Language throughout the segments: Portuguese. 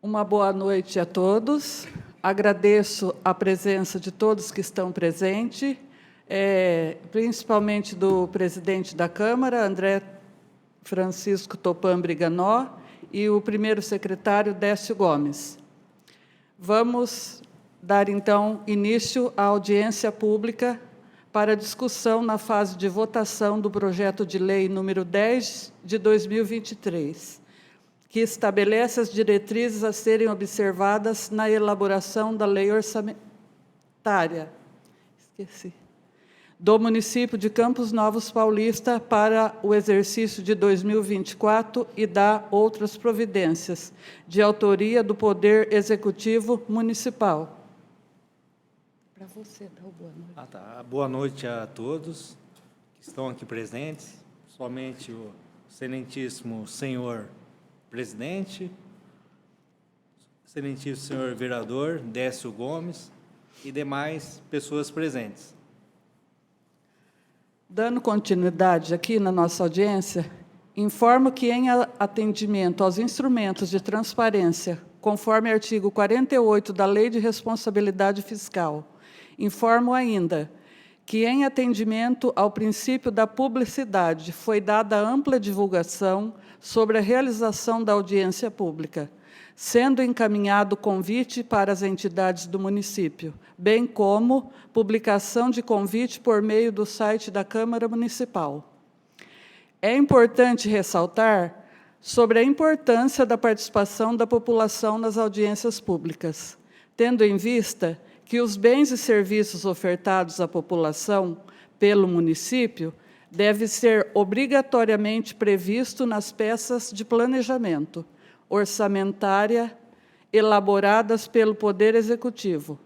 Uma boa noite a todos. Agradeço a presença de todos que estão presentes, principalmente do presidente da Câmara, André Francisco Topã Briganó, e o primeiro secretário, Décio Gomes. Vamos dar, então, início à audiência pública para discussão na fase de votação do projeto de lei número 10 de 2023, que estabelece as diretrizes a serem observadas na elaboração da lei orçamentária do município de Campos Novos Paulista para o exercício de 2024 e dá outras providências, de autoria do Poder Executivo Municipal. Para você, dá boa noite. Boa noite a todos que estão aqui presentes, somente o excelentíssimo senhor presidente, excelentíssimo senhor vereador Décio Gomes e demais pessoas presentes. Dando continuidade aqui na nossa audiência, informo que, em atendimento aos instrumentos de transparência, conforme artigo 48 da Lei de Responsabilidade Fiscal, informo ainda que, em atendimento ao princípio da publicidade, foi dada ampla divulgação sobre a realização da audiência pública, sendo encaminhado convite para as entidades do município, bem como publicação de convite por meio do site da Câmara Municipal. É importante ressaltar sobre a importância da participação da população nas audiências públicas, tendo em vista que os bens e serviços ofertados à população pelo município deve ser obrigatoriamente previsto nas peças de planejamento orçamentária elaboradas pelo Poder Executivo,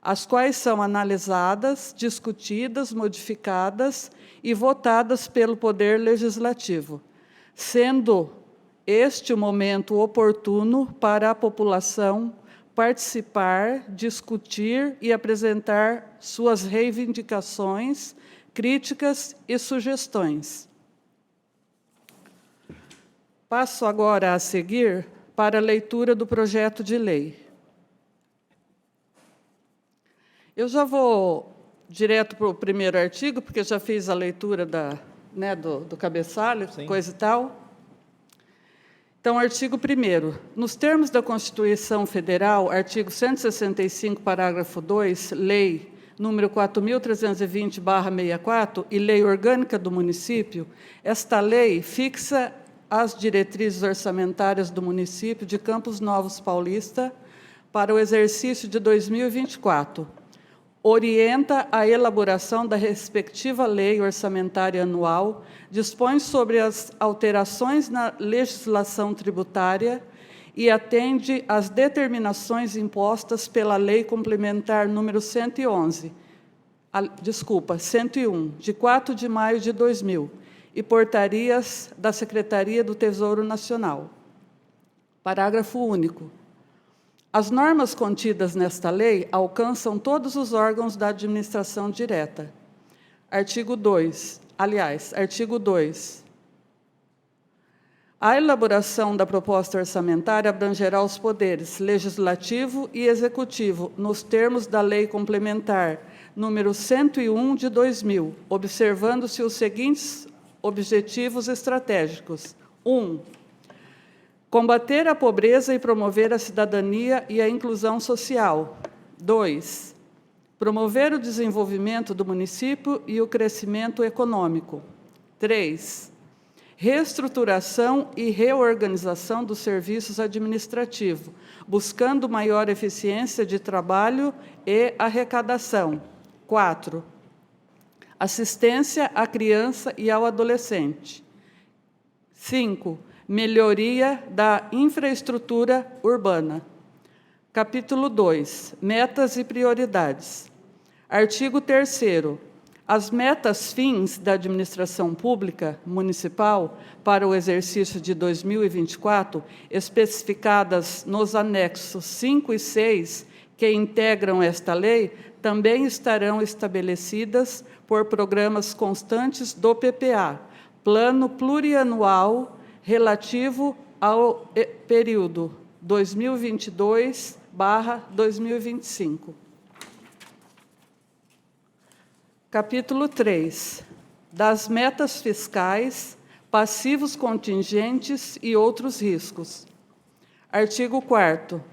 as quais são analisadas, discutidas, modificadas e votadas pelo Poder Legislativo, sendo este o momento oportuno para a população participar, discutir e apresentar suas reivindicações, críticas e sugestões. Passo agora a seguir para a leitura do projeto de lei. Eu já vou direto para o primeiro artigo, porque já fiz a leitura do cabeçalho, sim, coisa e tal. Então, artigo 1º. Nos termos da Constituição Federal, artigo 165, parágrafo 2, lei número 4.320/64 e lei orgânica do município, esta lei fixa as diretrizes orçamentárias do município de Campos Novos Paulista para o exercício de 2024. Orienta a elaboração da respectiva lei orçamentária anual, dispõe sobre as alterações na legislação tributária e atende às determinações impostas pela Lei Complementar número 101, de 4 de maio de 2000, e portarias da Secretaria do Tesouro Nacional. Parágrafo único. As normas contidas nesta lei alcançam todos os órgãos da administração direta. Artigo 2. A elaboração da proposta orçamentária abrangerá os poderes legislativo e executivo, nos termos da Lei Complementar número 101 de 2000, observando-se os seguintes objetivos estratégicos. 1. Combater a pobreza e promover a cidadania e a inclusão social. 2. Promover o desenvolvimento do município e o crescimento econômico. 3. Reestruturação e reorganização dos serviços administrativos, buscando maior eficiência de trabalho e arrecadação. 4. Assistência à criança e ao adolescente. 5. Melhoria da infraestrutura urbana. Capítulo 2. Metas e prioridades. Artigo 3º. As metas fins da administração pública municipal para o exercício de 2024, especificadas nos anexos 5 e 6, que integram esta lei, também estarão estabelecidas por programas constantes do PPA, Plano Plurianual relativo ao período 2022/2025. Capítulo 3. Das metas fiscais, passivos contingentes e outros riscos. Artigo 4º.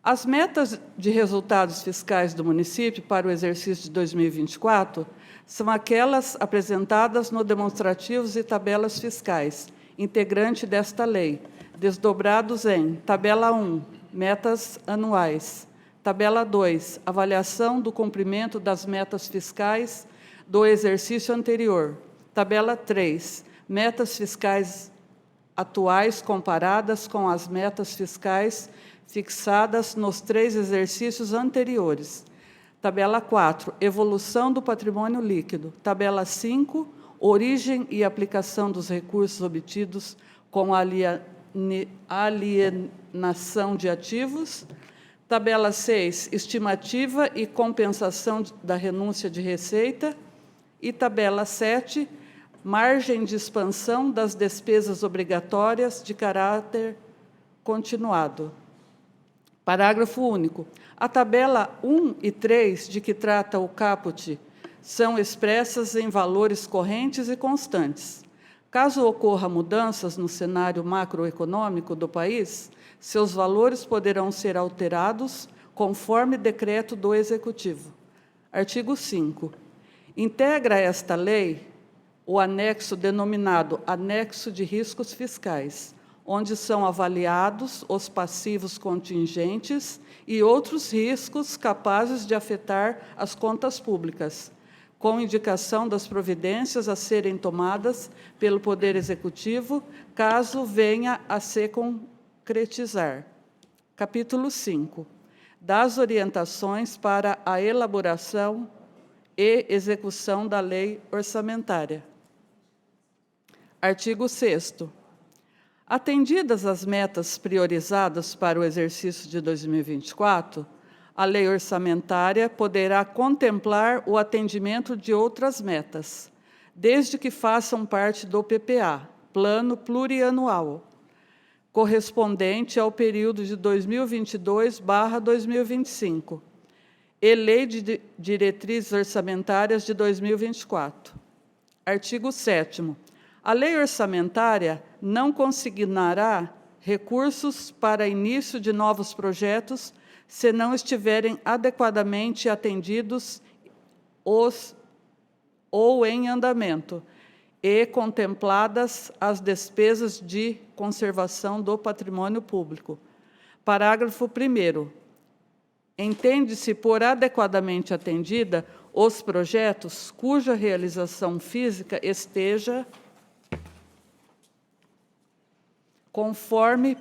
As metas de resultados fiscais do município para o exercício de 2024 são aquelas apresentadas no demonstrativos e tabelas fiscais, integrante desta lei, desdobrados em tabela 1, metas anuais, tabela 2, avaliação do cumprimento das metas fiscais do exercício anterior, tabela 3, metas fiscais atuais comparadas com as metas fiscais fixadas nos 3 exercícios anteriores. Tabela 4, evolução do patrimônio líquido. Tabela 5, origem e aplicação dos recursos obtidos com alienação de ativos. Tabela 6, estimativa e compensação da renúncia de receita. E tabela 7, margem de expansão das despesas obrigatórias de caráter continuado. Parágrafo único. A tabela 1 e 3, de que trata o caput, são expressas em valores correntes e constantes. Caso ocorra mudanças no cenário macroeconômico do país, seus valores poderão ser alterados conforme decreto do Executivo. Artigo 5. Integra esta lei o anexo denominado Anexo de Riscos Fiscais, onde são avaliados os passivos contingentes e outros riscos capazes de afetar as contas públicas, com indicação das providências a serem tomadas pelo Poder Executivo, caso venha a se concretizar. Capítulo 5. Das orientações para a elaboração e execução da lei orçamentária. Artigo 6º. Atendidas as metas priorizadas para o exercício de 2024, a lei orçamentária poderá contemplar o atendimento de outras metas, desde que façam parte do PPA, Plano Plurianual, correspondente ao período de 2022/2025, e Lei de Diretrizes Orçamentárias de 2024. Artigo 7º. A lei orçamentária não consignará recursos para início de novos projetos se não estiverem adequadamente atendidos ou em andamento e contempladas as despesas de conservação do patrimônio público. Parágrafo 1º. Entende-se por adequadamente atendida os projetos cuja realização física esteja conforme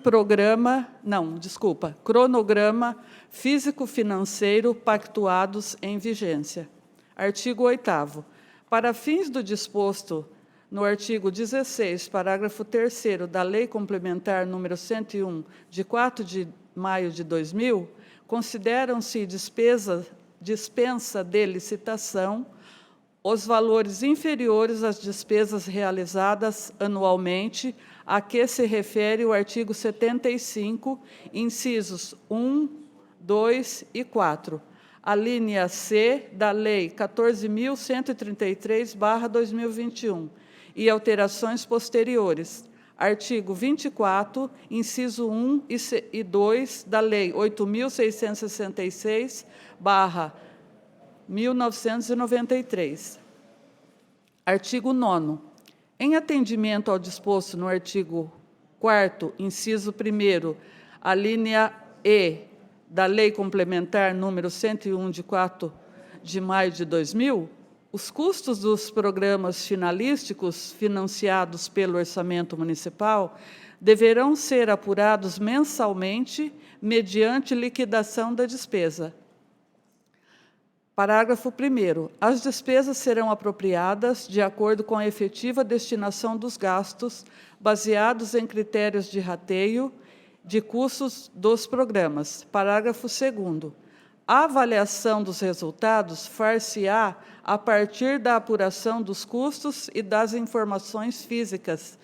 cronograma físico-financeiro pactuados em vigência. Artigo 8º. Para fins do disposto no artigo 16, parágrafo 3º da Lei Complementar número 101, de 4 de maio de 2000, consideram-se dispensa de licitação os valores inferiores às despesas realizadas anualmente a que se refere o artigo 75, incisos 1, 2 e 4, a linha C da Lei 14.133/2021 e alterações posteriores, artigo 24, inciso 1 e 2 da Lei 8.666/1993. Artigo 9º. Em atendimento ao disposto no artigo 4º, inciso 1º, a linha E da Lei Complementar número 101, de 4 de maio de 2000, os custos dos programas finalísticos financiados pelo orçamento municipal deverão ser apurados mensalmente mediante liquidação da despesa. Parágrafo 1º. As despesas serão apropriadas de acordo com a efetiva destinação dos gastos, baseados em critérios de rateio de custos dos programas. Parágrafo 2º. A avaliação dos resultados far-se-á a partir da apuração dos custos e das informações físicas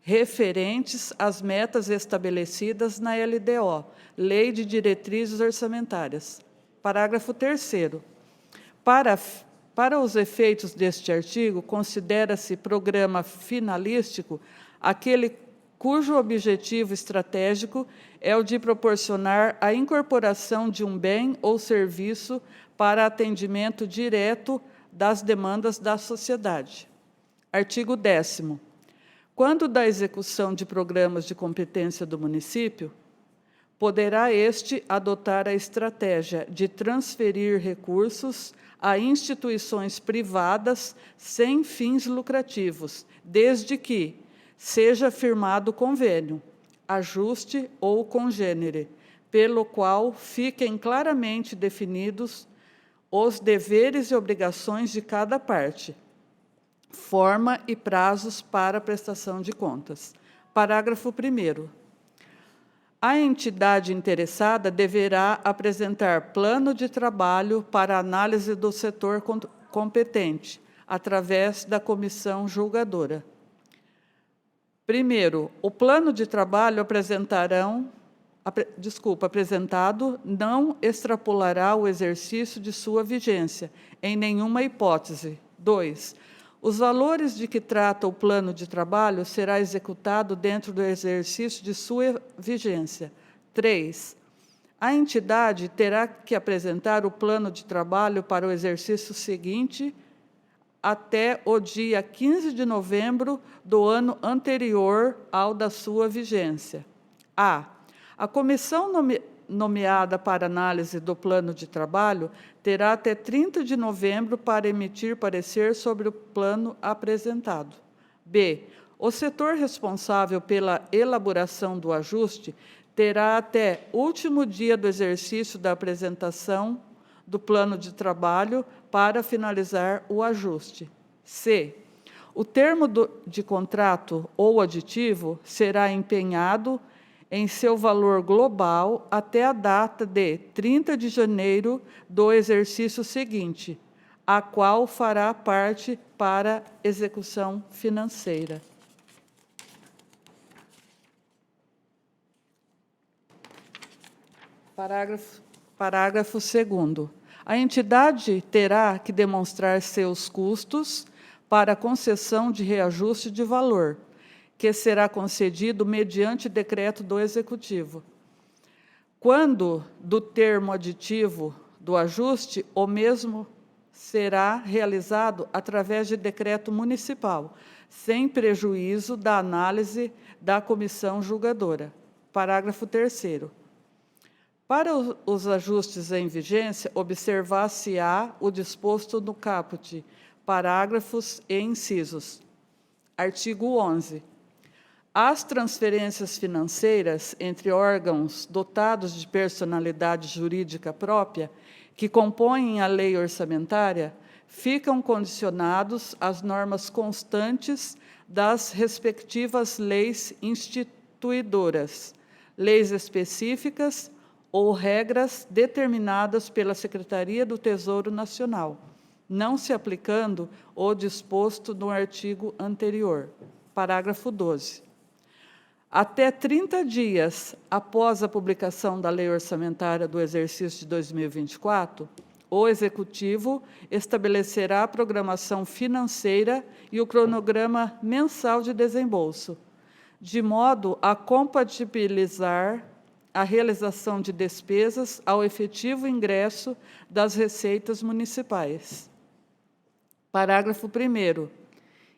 referentes às metas estabelecidas na LDO, Lei de Diretrizes Orçamentárias. Parágrafo 3º. Para os efeitos deste artigo, considera-se programa finalístico aquele cujo objetivo estratégico é o de proporcionar a incorporação de um bem ou serviço para atendimento direto das demandas da sociedade. Artigo 10º. Quando da execução de programas de competência do município, poderá este adotar a estratégia de transferir recursos a instituições privadas sem fins lucrativos, desde que seja firmado convênio, ajuste ou congênere, pelo qual fiquem claramente definidos os deveres e obrigações de cada parte, forma e prazos para a prestação de contas. Parágrafo 1º. A entidade interessada deverá apresentar plano de trabalho para análise do setor competente, através da comissão julgadora. Primeiro, o plano de trabalho apresentado não extrapolará o exercício de sua vigência, em nenhuma hipótese. 2. Os valores de que trata o plano de trabalho será executado dentro do exercício de sua vigência. 3. A entidade terá que apresentar o plano de trabalho para o exercício seguinte até o dia 15 de novembro do ano anterior ao da sua vigência. A comissão nomeada para análise do plano de trabalho terá até 30 de novembro para emitir parecer sobre o plano apresentado. B. O setor responsável pela elaboração do ajuste terá até último dia do exercício da apresentação do plano de trabalho para finalizar o ajuste. C. O termo de contrato ou aditivo será empenhado em seu valor global até a data de 30 de janeiro do exercício seguinte, a qual fará parte para execução financeira. Parágrafo 2º. A entidade terá que demonstrar seus custos para a concessão de reajuste de valor, que será concedido mediante decreto do Executivo. Quando do termo aditivo do ajuste, o mesmo será realizado através de decreto municipal, sem prejuízo da análise da comissão julgadora. Parágrafo 3º. Para os ajustes em vigência, observar-se-á o disposto no caput, parágrafos e incisos. Artigo 11. As transferências financeiras entre órgãos dotados de personalidade jurídica própria, que compõem a lei orçamentária, ficam condicionados às normas constantes das respectivas leis instituidoras, leis específicas ou regras determinadas pela Secretaria do Tesouro Nacional, não se aplicando o disposto no artigo anterior. Parágrafo 12. Até 30 dias após a publicação da Lei Orçamentária do exercício de 2024, o Executivo estabelecerá a programação financeira e o cronograma mensal de desembolso, de modo a compatibilizar a realização de despesas ao efetivo ingresso das receitas municipais. Parágrafo 1º.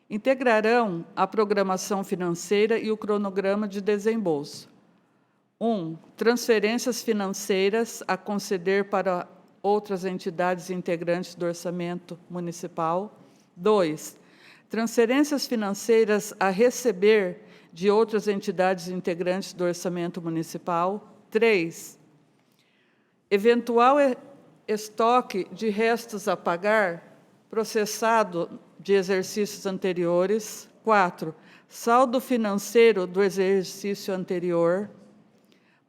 Integrarão a programação financeira e o cronograma de desembolso. 1. Transferências financeiras a conceder para outras entidades integrantes do orçamento municipal. 2. Transferências financeiras a receber de outras entidades integrantes do orçamento municipal. 3. Eventual estoque de restos a pagar processado de exercícios anteriores. 4. Saldo financeiro do exercício anterior.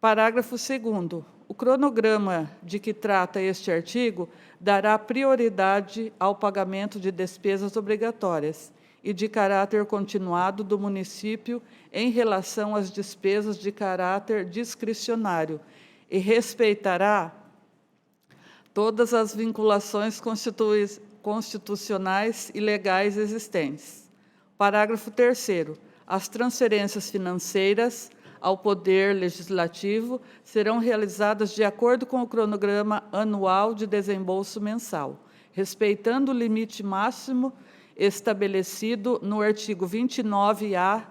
Parágrafo 2º. O cronograma de que trata este artigo dará prioridade ao pagamento de despesas obrigatórias, e de caráter continuado do município em relação às despesas de caráter discricionário e respeitará todas as vinculações constitucionais e legais existentes. Parágrafo 3º. As transferências financeiras ao Poder Legislativo serão realizadas de acordo com o cronograma anual de desembolso mensal, respeitando o limite máximo estabelecido no artigo 29-A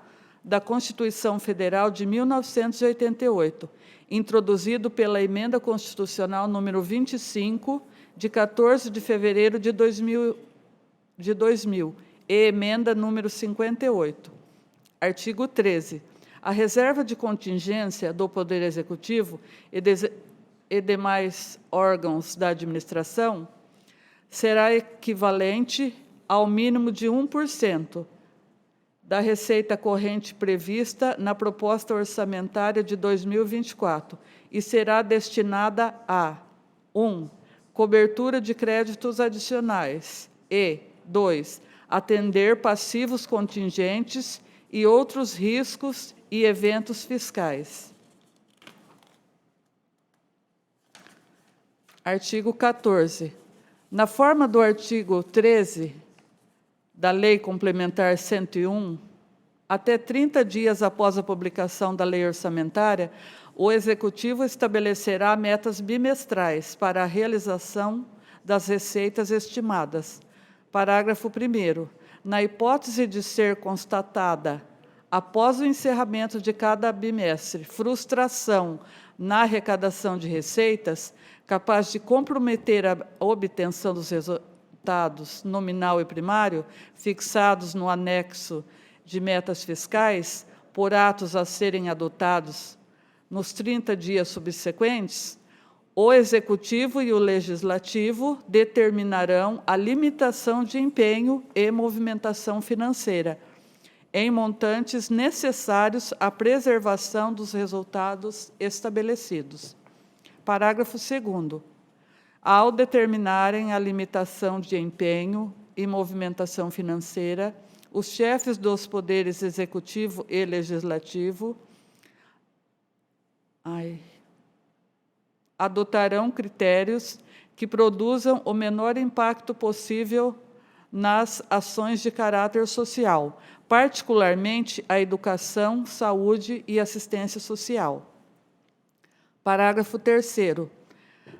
da Constituição Federal de 1988, introduzido pela Emenda Constitucional número 25, de 14 de fevereiro de 2000 e Emenda número 58. Artigo 13. A reserva de contingência do Poder Executivo e demais órgãos da administração será equivalente ao mínimo de 1% da receita corrente prevista na proposta orçamentária de 2024 e será destinada a 1. Cobertura de créditos adicionais e 2. Atender passivos contingentes e outros riscos e eventos fiscais. Artigo 14. Na forma do artigo 13 da Lei Complementar 101, até 30 dias após a publicação da lei orçamentária, o Executivo estabelecerá metas bimestrais para a realização das receitas estimadas. Parágrafo 1º. Na hipótese de ser constatada, após o encerramento de cada bimestre, frustração na arrecadação de receitas, capaz de comprometer a obtenção dos resultados nominal e primário, fixados no anexo de metas fiscais, por atos a serem adotados nos 30 dias subsequentes, o Executivo e o Legislativo determinarão a limitação de empenho e movimentação financeira, em montantes necessários à preservação dos resultados estabelecidos. Parágrafo 2º. Ao determinarem a limitação de empenho e movimentação financeira, os chefes dos poderes executivo e legislativo adotarão critérios que produzam o menor impacto possível nas ações de caráter social, particularmente a educação, saúde e assistência social. Parágrafo 3º.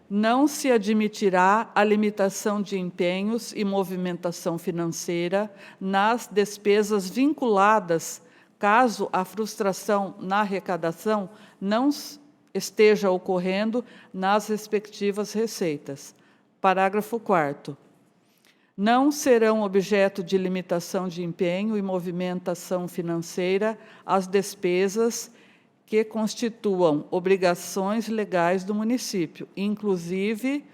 Não se admitirá a limitação de empenhos e movimentação financeira nas despesas vinculadas, caso a frustração na arrecadação não esteja ocorrendo nas respectivas receitas. Parágrafo 4º. Não serão objeto de limitação de empenho e movimentação financeira as despesas que constituam obrigações legais do município, inclusive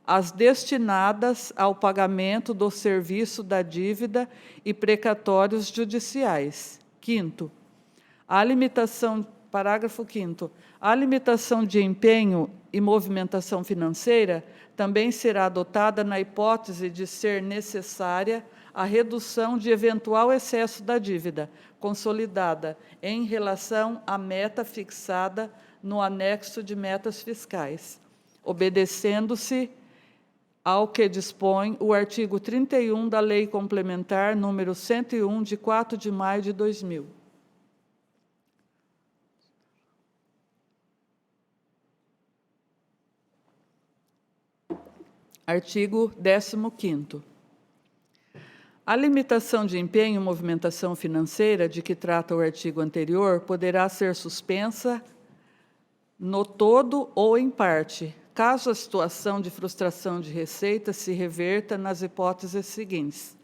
as destinadas ao pagamento do serviço da dívida e precatórios judiciais. Parágrafo 5º. A limitação de empenho e movimentação financeira também será adotada na hipótese de ser necessária a redução de eventual excesso da dívida consolidada em relação à meta fixada no anexo de metas fiscais, obedecendo-se ao que dispõe o artigo 31 da Lei Complementar número 101, de 4 de maio de 2000. Artigo 15º. A limitação de empenho e movimentação financeira de que trata o artigo anterior poderá ser suspensa no todo ou em parte, caso a situação de frustração de receita se reverta nas hipóteses seguintes.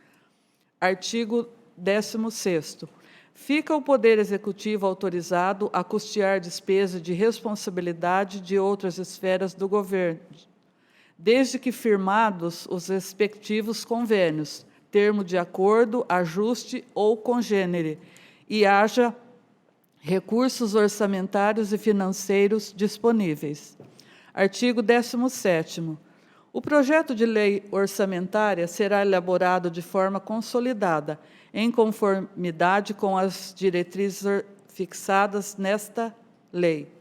Artigo 16º. Fica o Poder Executivo autorizado a custear despesa de responsabilidade de outras esferas do governo, desde que firmados os respectivos convênios, termo de acordo, ajuste ou congênere, e haja recursos orçamentários e financeiros disponíveis. Artigo 17º. O projeto de lei orçamentária será elaborado de forma consolidada, em conformidade com as diretrizes fixadas nesta lei.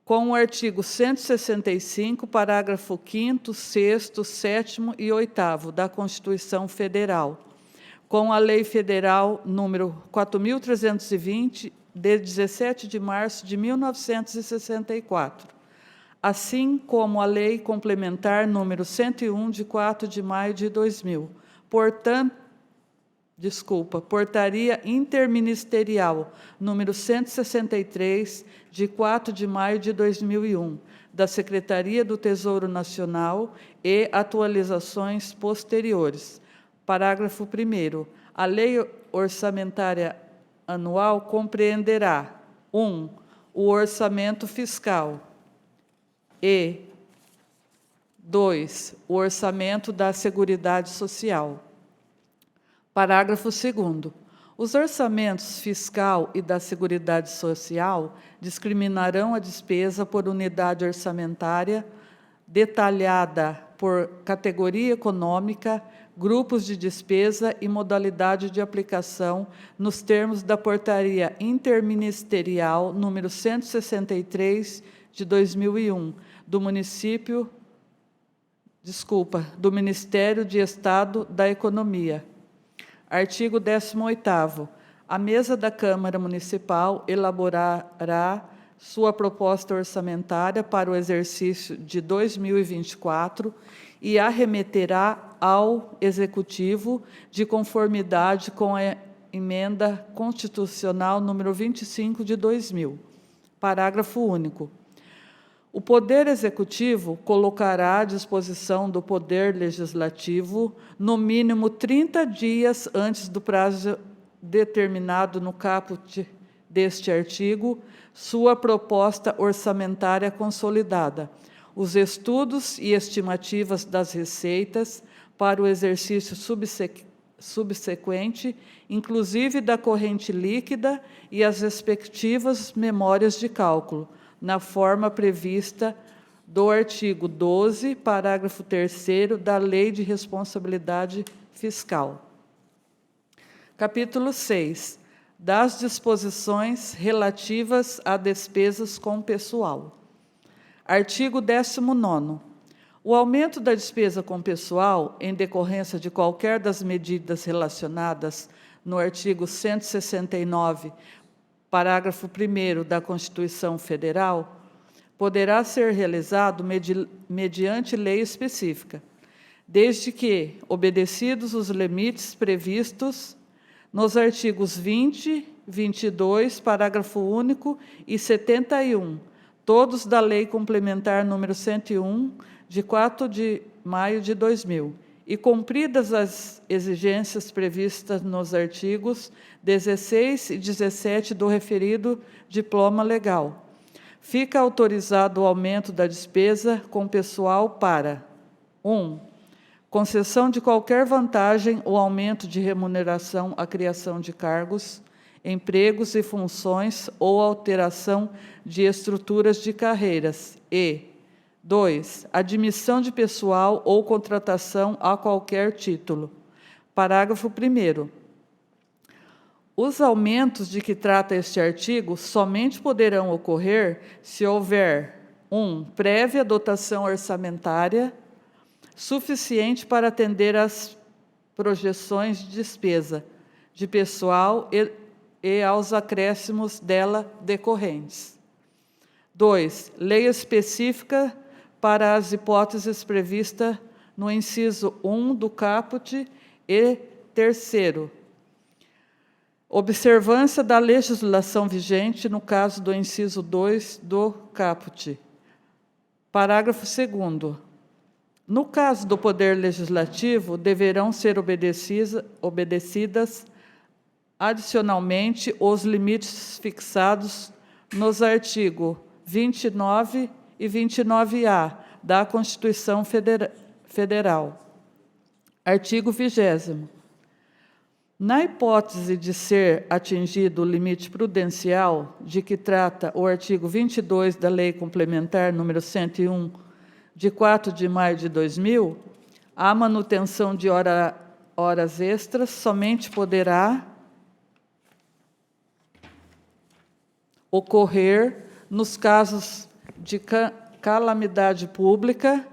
Com o artigo 165, parágrafo 5º, 6º, 7º e 8º da Constituição Federal, com a Lei Federal número 4.320, de 17 de março de 1964, assim como a Lei Complementar número 101, de 4 de maio de 2000. Portaria Interministerial número 163, de 4 de maio de 2001, da Secretaria do Tesouro Nacional e atualizações posteriores. Parágrafo 1º. A Lei Orçamentária Anual compreenderá: 1. O orçamento fiscal e 2. O orçamento da Seguridade Social. Parágrafo 2º. Os orçamentos fiscal e da Seguridade Social discriminarão a despesa por unidade orçamentária, detalhada por categoria econômica, grupos de despesa e modalidade de aplicação, nos termos da Portaria Interministerial número 163, de 2001, do Ministério de Estado da Economia. Artigo 18º. A mesa da Câmara Municipal elaborará sua proposta orçamentária para o exercício de 2024 e a remeterá ao Executivo de conformidade com a Emenda Constitucional número 25 de 2000. Parágrafo único. O Poder Executivo colocará à disposição do Poder Legislativo, no mínimo 30 dias antes do prazo determinado no caput deste artigo, sua proposta orçamentária consolidada, os estudos e estimativas das receitas para o exercício subsequente, inclusive da corrente líquida e as respectivas memórias de cálculo, na forma prevista do artigo 12, parágrafo 3º da Lei de Responsabilidade Fiscal. Capítulo 6. Das disposições relativas a despesas com pessoal. Artigo 19º. O aumento da despesa com pessoal, em decorrência de qualquer das medidas relacionadas no artigo 169, parágrafo 1º da Constituição Federal, poderá ser realizado mediante lei específica, desde que obedecidos os limites previstos nos artigos 20, 22, parágrafo único e 71, todos da Lei Complementar número 101, de 4 de maio de 2000, e cumpridas as exigências previstas nos artigos 16 e 17 do referido diploma legal. Fica autorizado o aumento da despesa com pessoal para: 1. Concessão de qualquer vantagem ou aumento de remuneração à criação de cargos, empregos e funções ou alteração de estruturas de carreiras e 2. Admissão de pessoal ou contratação a qualquer título. Parágrafo 1º. Os aumentos de que trata este artigo somente poderão ocorrer se houver: 1. Prévia dotação orçamentária suficiente para atender às projeções de despesa de pessoal e aos acréscimos dela decorrentes. 2. Lei específica para as hipóteses previstas no inciso 1 do caput e 3º. Observância da legislação vigente no caso do inciso 2 do caput. Parágrafo 2º. No caso do Poder Legislativo, deverão ser obedecidas adicionalmente os limites fixados nos artigos 29 e 29A da Constituição Federal. Artigo 20º. Na hipótese de ser atingido o limite prudencial de que trata o artigo 22 da Lei Complementar número 101, de 4 de maio de 2000, a manutenção de horas extras somente poderá ocorrer nos casos de calamidade pública,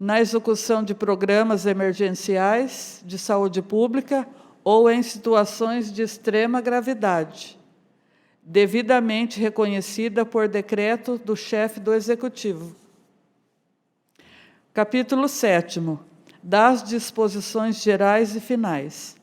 na execução de programas emergenciais de saúde pública ou em situações de extrema gravidade, devidamente reconhecida por decreto do chefe do Executivo. Capítulo 7º, das disposições gerais e finais.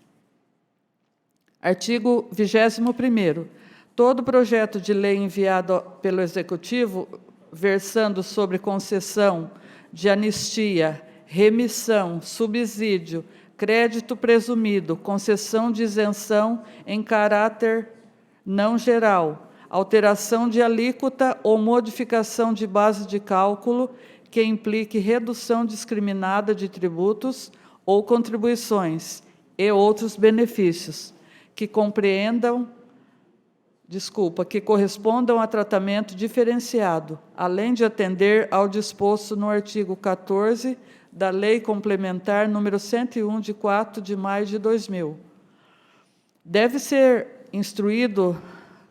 Artigo 21º. Todo projeto de lei enviado pelo Executivo, versando sobre concessão de anistia, remissão, subsídio, crédito presumido, concessão de isenção em caráter não geral, alteração de alíquota ou modificação de base de cálculo que implique redução discriminada de tributos ou contribuições e outros benefícios que correspondam a tratamento diferenciado, além de atender ao disposto no artigo 14 da Lei Complementar número 101, de 4 de maio de 2000. Deve ser instruído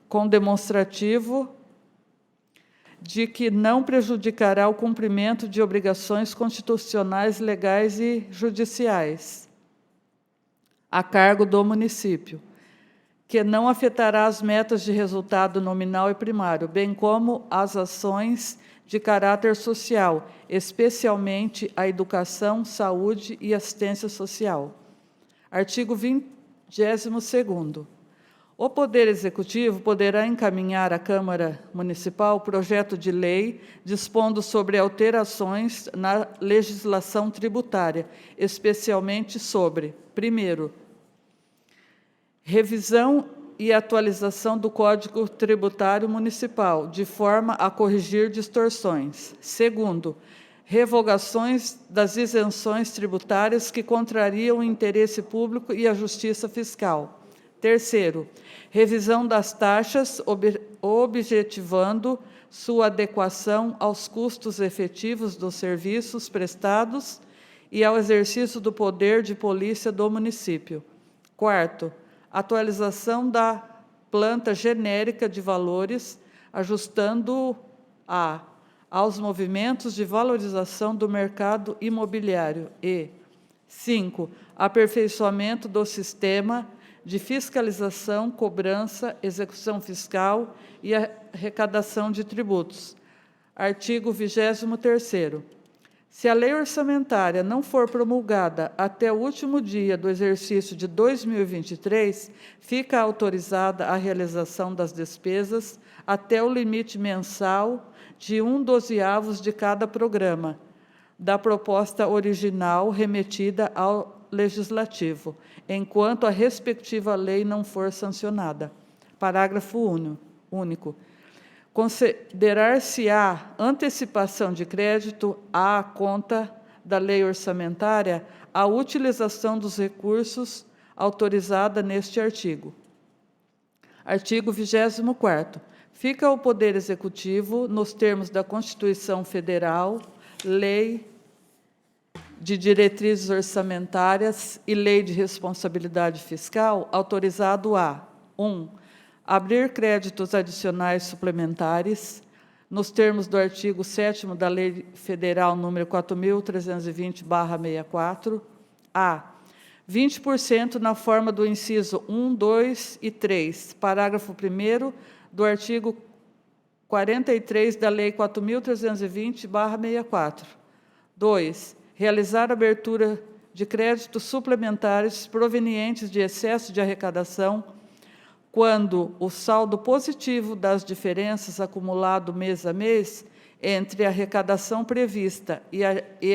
com demonstrativo de que não prejudicará o cumprimento de obrigações constitucionais, legais e judiciais a cargo do município, que não afetará as metas de resultado nominal e primário, bem como as ações de caráter social, especialmente a educação, saúde e assistência social. Artigo 22º. O Poder Executivo poderá encaminhar à Câmara Municipal projeto de lei dispondo sobre alterações na legislação tributária, especialmente sobre, primeiro, revisão e atualização do Código Tributário Municipal, de forma a corrigir distorções. Segundo, revogações das isenções tributárias que contrariam o interesse público e a justiça fiscal. Terceiro, revisão das taxas, objetivando sua adequação aos custos efetivos dos serviços prestados e ao exercício do poder de polícia do município. Quarto, atualização da planta genérica de valores, ajustando-a aos movimentos de valorização do mercado imobiliário. E 5. Aperfeiçoamento do sistema de fiscalização, cobrança, execução fiscal e arrecadação de tributos. Artigo 23º. Se a lei orçamentária não for promulgada até o último dia do exercício de 2023, fica autorizada a realização das despesas até o limite mensal de 1/12 de cada programa, da proposta original remetida ao Legislativo, enquanto a respectiva lei não for sancionada. Parágrafo único. Considerar-se-á antecipação de crédito à conta da lei orçamentária a utilização dos recursos autorizada neste artigo. Artigo 24º. Fica ao Poder Executivo, nos termos da Constituição Federal, Lei de Diretrizes Orçamentárias e Lei de Responsabilidade Fiscal, autorizado a 1. Abrir créditos adicionais suplementares, nos termos do artigo 7º da Lei Federal nº 4.320/64, a 20% na forma do inciso 1, 2 e 3, parágrafo 1º do artigo 43 da Lei 4.320/64. 2. Realizar abertura de créditos suplementares provenientes de excesso de arrecadação, quando o saldo positivo das diferenças acumulado mês a mês entre a arrecadação prevista e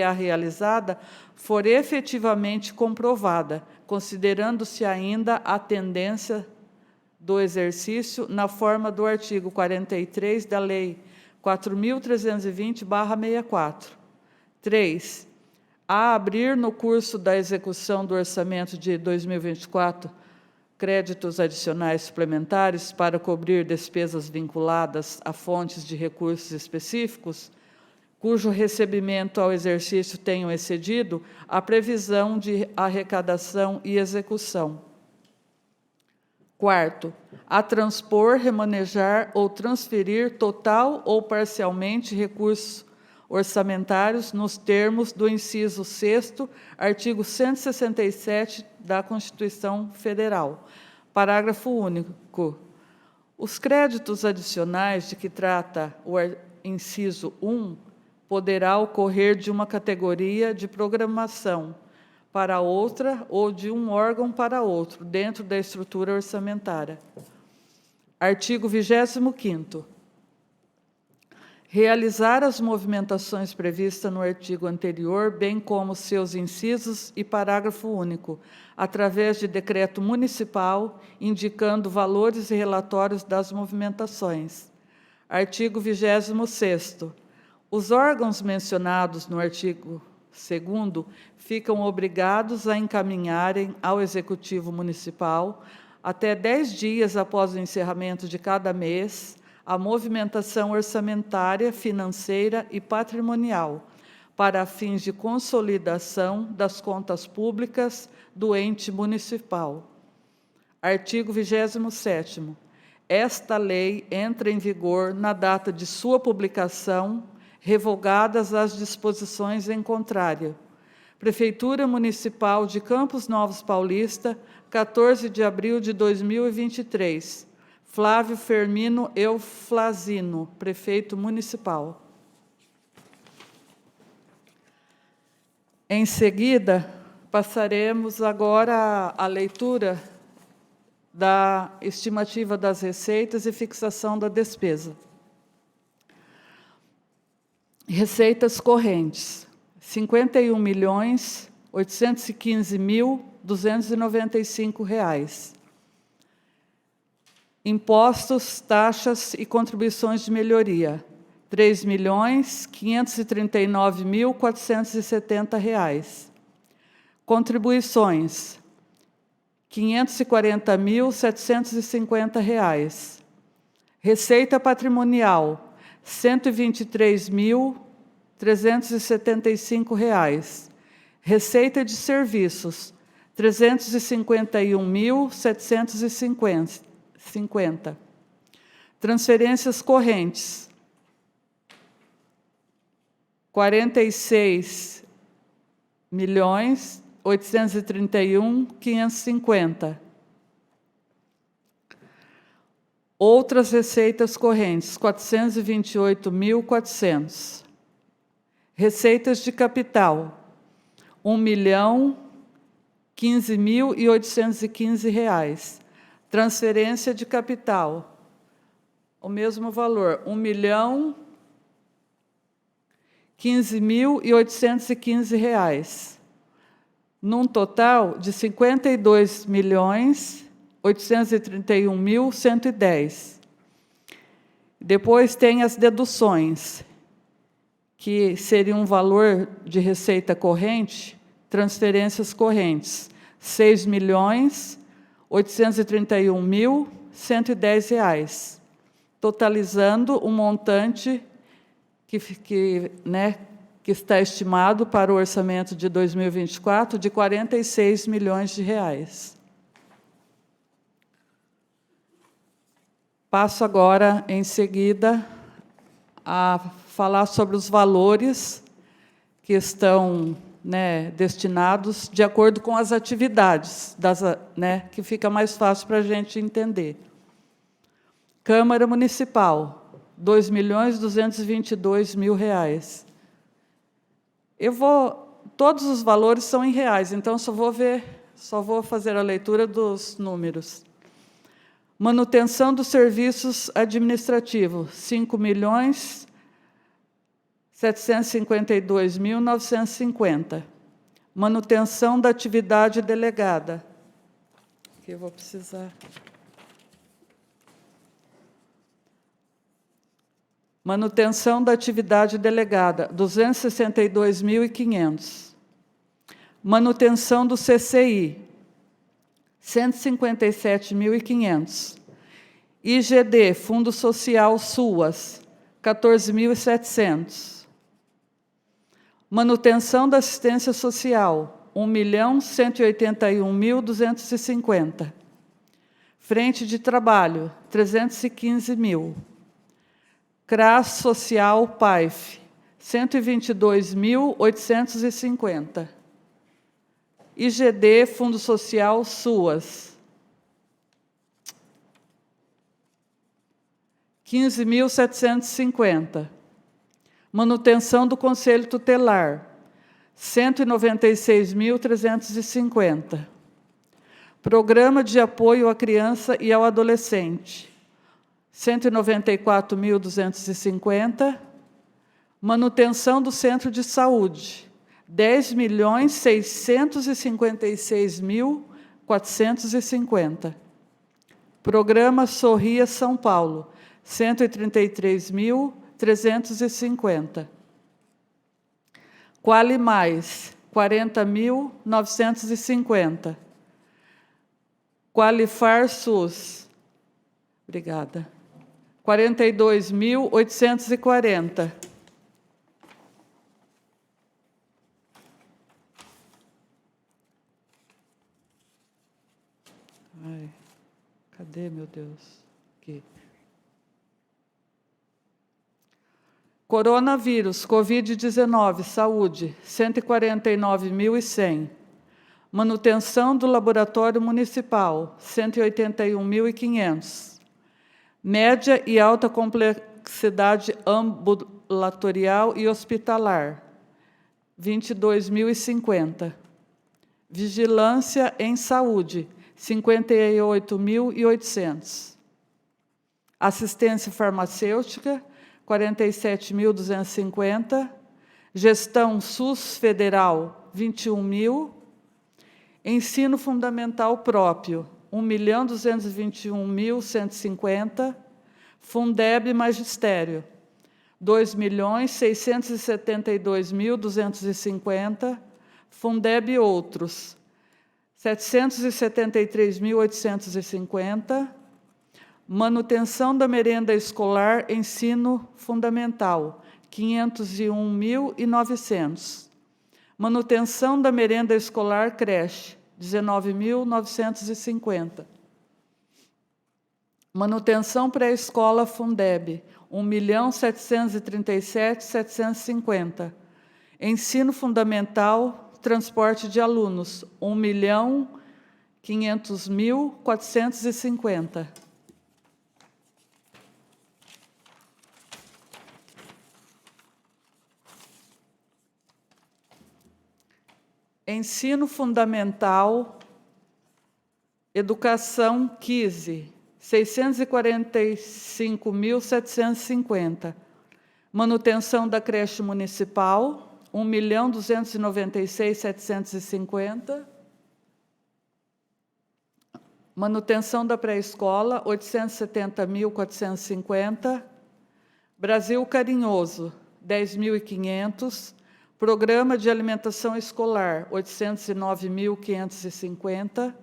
a realizada for efetivamente comprovada, considerando-se ainda a tendência do exercício na forma do artigo 43 da Lei 4.320/64. 3. A abrir no curso da execução do orçamento de 2024 créditos adicionais suplementares para cobrir despesas vinculadas a fontes de recursos específicos, cujo recebimento ao exercício tenham excedido a previsão de arrecadação e execução. Quarto, a transpor, remanejar ou transferir total ou parcialmente recursos orçamentários nos termos do inciso 6º, artigo 167 da Constituição Federal. Parágrafo único. Os créditos adicionais de que trata o inciso 1 poderá ocorrer de uma categoria de programação para outra ou de um órgão para outro, dentro da estrutura orçamentária. Artigo 25º. Realizar as movimentações previstas no artigo anterior, bem como seus incisos e parágrafo único, através de decreto municipal, indicando valores e relatórios das movimentações. Artigo 26º. Os órgãos mencionados no artigo 2º ficam obrigados a encaminharem ao Executivo Municipal, até 10 dias após o encerramento de cada mês, a movimentação orçamentária, financeira e patrimonial, para fins de consolidação das contas públicas do ente municipal. Artigo 27º. Esta lei entra em vigor na data de sua publicação, revogadas as disposições em contrário. Prefeitura Municipal de Campos Novos Paulista, 14 de abril de 2023. Flávio Fermino Euflasino, Prefeito Municipal. Em seguida, passaremos agora à leitura da estimativa das receitas e fixação da despesa. Receitas correntes: R$ 51.815.295. Impostos, taxas e contribuições de melhoria: R$ 3.539.470. Contribuições: R$ 540.750. Receita patrimonial: R$ 123.375. Receita de serviços: R$ 351.750. Transferências correntes: R$ 46.831.550. Outras receitas correntes: 428.400. Receitas de capital: R$ 1.015.815. Transferência de capital: o mesmo valor, R$ 1.015.815, num total de R$ 52.831.110. Depois tem as deduções, que seria um valor de receita corrente, transferências correntes, R$ 6.831.110, totalizando um montante que está estimado para o orçamento de 2024 de R$ 46 milhões. Passo agora, em seguida, a falar sobre os valores que estão destinados de acordo com as atividades, que fica mais fácil para a gente entender. Câmara Municipal, R$ 2.222.000. Todos os valores são em reais, então só vou fazer a leitura dos números. Manutenção dos serviços administrativos, R$ 5.752.950. Manutenção da atividade delegada. Aqui eu vou precisar. Manutenção da atividade delegada, R$ 262.500. Manutenção do CCI, R$ 157.500. IGD, Fundo Social SUAS, R$ 14.700. Manutenção da assistência social, 1.181.250. Frente de trabalho, 315 mil. CRAS Social PAIF, 122.850. IGD Fundo Social SUAS, 15.750. Manutenção do Conselho Tutelar, 196.350. Programa de Apoio à Criança e ao Adolescente, 194.250. Manutenção do Centro de Saúde, 10.656.450. Programa Sorria São Paulo, 133.350. Quali Mais, 40.950. Qualifar SUS, obrigada, 42.840. Ai, cadê, meu Deus? Aqui. Coronavírus, Covid-19, saúde, 149.100. Manutenção do Laboratório Municipal, 181.500. Média e alta complexidade ambulatorial e hospitalar, 22.050. Vigilância em saúde, 58.800. Assistência farmacêutica, 47.250. Gestão SUS Federal, 21.000. Ensino fundamental próprio, 1.221.150. Fundeb Magistério, 2.672.250. Fundeb Outros, 773.850. Manutenção da merenda escolar, ensino fundamental, 501.900. Manutenção da merenda escolar creche, 19.950. Manutenção pré-escola Fundeb, 1.737.750. Ensino fundamental, transporte de alunos, 1.500.450. Ensino fundamental, educação KISE, 645.750. Manutenção da creche municipal, 1.296.750. Manutenção da pré-escola, 870.450. Brasil Carinhoso, 10.500. Programa de Alimentação Escolar, 809.550.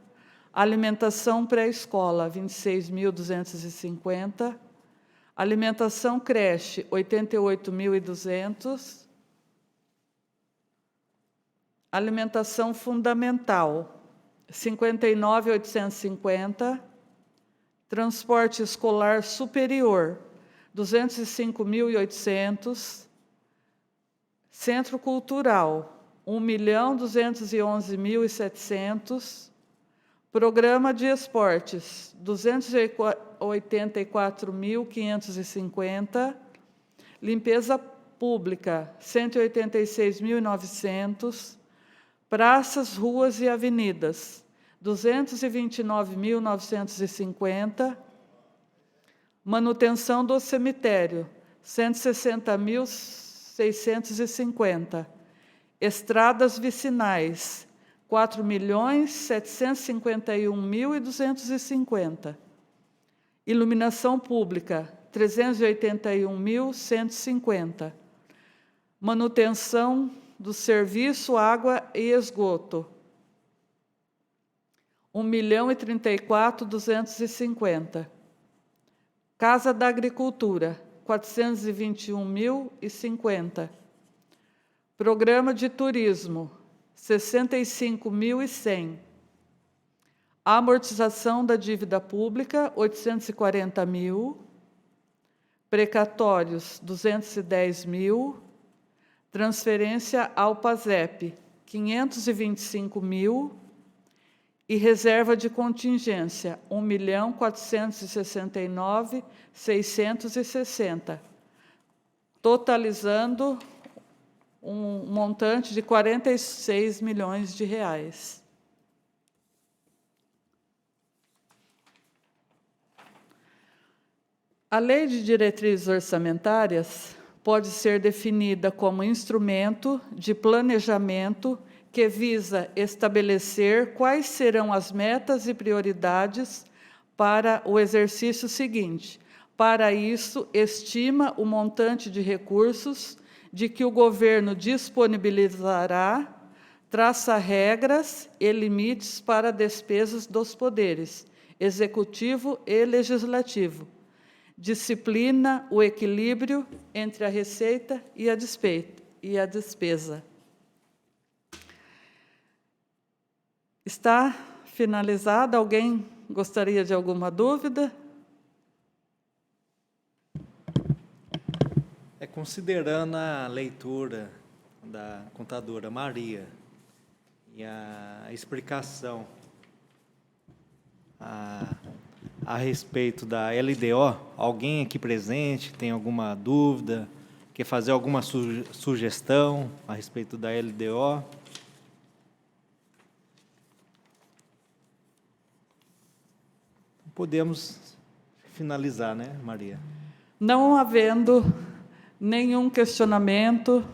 Alimentação Pré-Escola, 26.250. Alimentação Creche, 88.200. Alimentação Fundamental, 59.850. Transporte Escolar Superior, 205.800. Centro Cultural, 1.211.700. Programa de Esportes, 284.550. Limpeza Pública, 186.900. Praças, ruas e avenidas, 229.950. Manutenção do cemitério, 160.650. Estradas vicinais, 4.751.250. Iluminação pública, 381.150. Manutenção do serviço água e esgoto, 1.034.250. Casa da Agricultura, 421.050. Programa de Turismo, 65.100. Amortização da dívida pública, 840 mil. Precatórios, 210 mil. Transferência ao PASEP, 525 mil. E reserva de contingência, 1.469.660, totalizando um montante de 46 milhões de reais. A Lei de Diretrizes Orçamentárias pode ser definida como instrumento de planejamento que visa estabelecer quais serão as metas e prioridades para o exercício seguinte. Para isso, estima o montante de recursos de que o governo disponibilizará, traça regras e limites para despesas dos poderes executivo e legislativo, disciplina o equilíbrio entre a receita e a despesa. Está finalizada? Alguém gostaria de alguma dúvida? Considerando a leitura da contadora Maria e a explicação a respeito da LDO, alguém aqui presente tem alguma dúvida, quer fazer alguma sugestão a respeito da LDO? Podemos finalizar, né, Maria? Não havendo nenhum questionamento,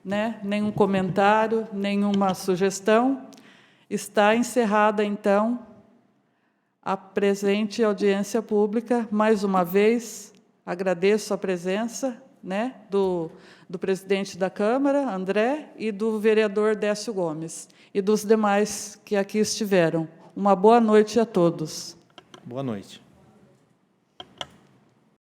né, nenhum comentário, nenhuma sugestão, está encerrada, então, a presente audiência pública. Mais uma vez, agradeço a presença, né, do presidente da Câmara, André, e do vereador Décio Gomes, e dos demais que aqui estiveram. Uma boa noite a todos. Boa noite.